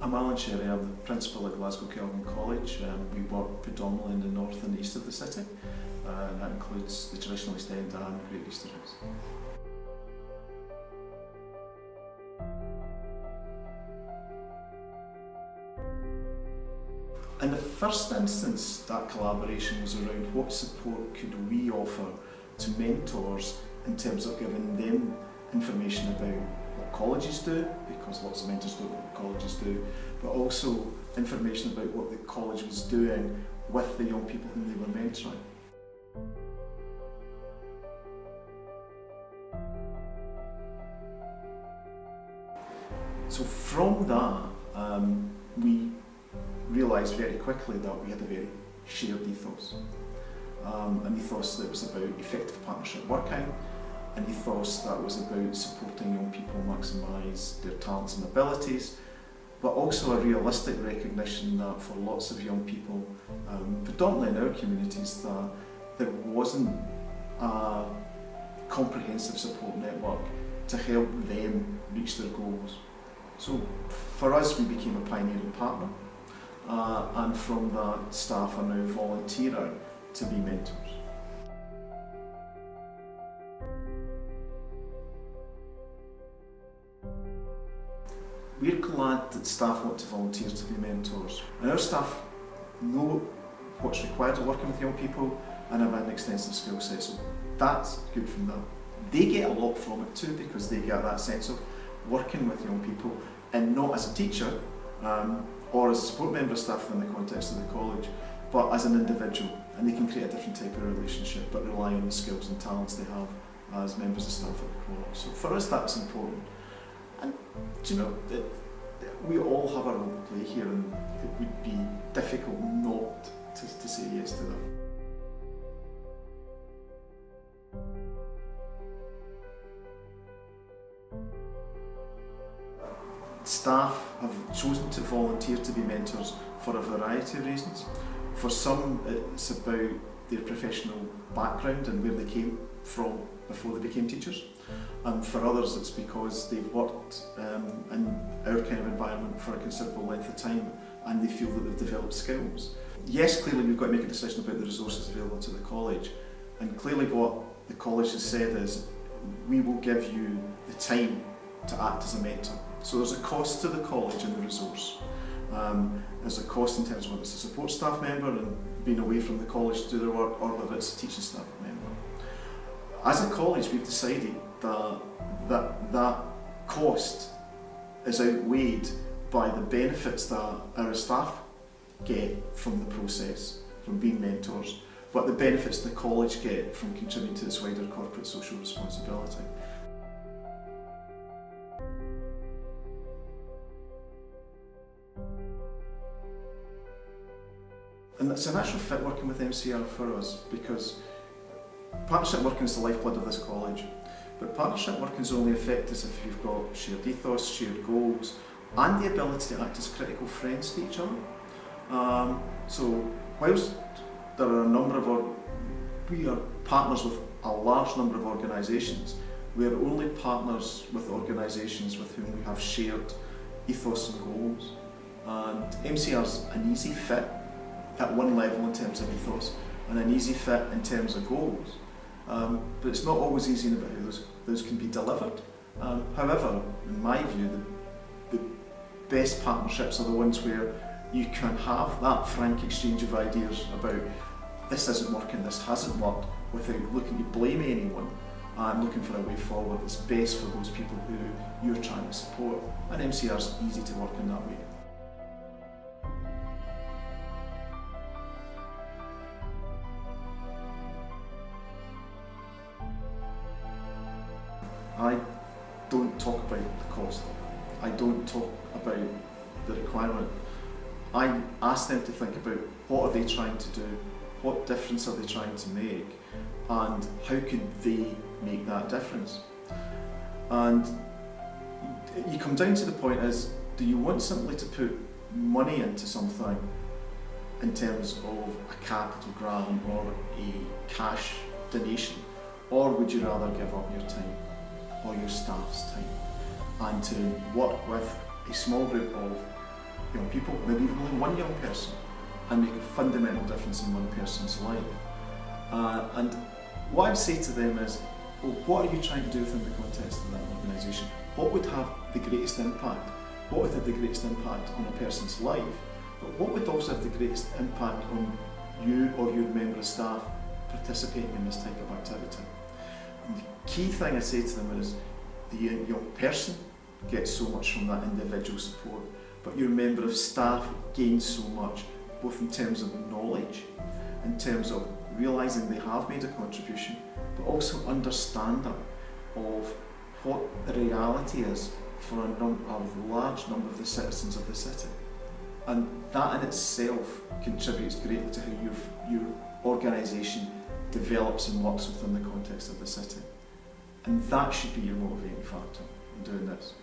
I'm Alan Sherry, I'm the principal at Glasgow Kelvin College. We work predominantly in the north and east of the city, and that includes the traditional East End and Great Easterns. In the first instance, that collaboration was around what support could we offer to mentors in terms of giving them information about what colleges do, because lots of mentors don't know what colleges do, but also information about what the college was doing with the young people whom they were mentoring. So from that, we realised very quickly that we had a very shared ethos. An ethos that was about effective partnership working, an ethos that was about supporting young people maximise their talents and abilities, but also a realistic recognition that for lots of young people, predominantly in our communities, that there wasn't a comprehensive support network to help them reach their goals. So for us, we became a pioneering partner, and from that, staff are now volunteering to be mentors. We're glad that staff want to volunteer to be mentors, and our staff know what's required of working with young people and have an extensive skill set, so that's good from them. They get a lot from it too, because they get that sense of working with young people, and not as a teacher or as a support member of staff within the context of the college, but as an individual, and they can create a different type of relationship but rely on the skills and talents they have as members of staff at the college. So for us that's important. And do you know, we all have a role to play here, and it would be difficult not to say yes to that. Staff have chosen to volunteer to be mentors for a variety of reasons. For some, it's about their professional background and where they came from before they became teachers. And for others, it's because they've worked in our kind of environment for a considerable length of time and they feel that they've developed skills. Yes, clearly we've got to make a decision about the resources available to the college, and clearly what the college has said is we will give you the time to act as a mentor. So there's a cost to the college and the resource. There's a cost in terms of whether it's a support staff member and being away from the college to do their work, or whether it's a teaching staff member. As a college, we've decided that cost is outweighed by the benefits that our staff get from the process, from being mentors, but the benefits the college get from contributing to this wider corporate social responsibility. And it's a natural fit working with MCR for us, because partnership working is the lifeblood of this college. But partnership working is only effective if you've got shared ethos, shared goals, and the ability to act as critical friends to each other. So whilst there are a number of, we are partners with a large number of organisations, we are only partners with organisations with whom we have shared ethos and goals. And MCR is an easy fit at one level in terms of ethos, and an easy fit in terms of goals. But it's not always easy about how those can be delivered. However, in my view, the best partnerships are the ones where you can have that frank exchange of ideas about this isn't working, this hasn't worked, without looking to blame anyone and looking for a way forward that's best for those people who you're trying to support. And MCR is easy to work in that way. I don't talk about the cost. I don't talk about the requirement. I ask them to think about what are they trying to do, what difference are they trying to make, and how can they make that difference. And you come down to the point is, do you want simply to put money into something in terms of a capital grant or a cash donation, or would you rather give up your time or your staff's time and to work with a small group of young people, maybe even only one young person, and make a fundamental difference in one person's life. And what I would say to them is, well, what are you trying to do within the context of that organisation? What would have the greatest impact? What would have the greatest impact on a person's life? But what would also have the greatest impact on you or your member of staff participating in this type of activity? And the key thing I say to them is, the young person gets so much from that individual support, but your member of staff gains so much, both in terms of knowledge, in terms of realising they have made a contribution, but also understanding of what the reality is for a large number of the citizens of the city. And that in itself contributes greatly to how your organisation develops and works within the context of the city. And that should be your motivating factor in doing this.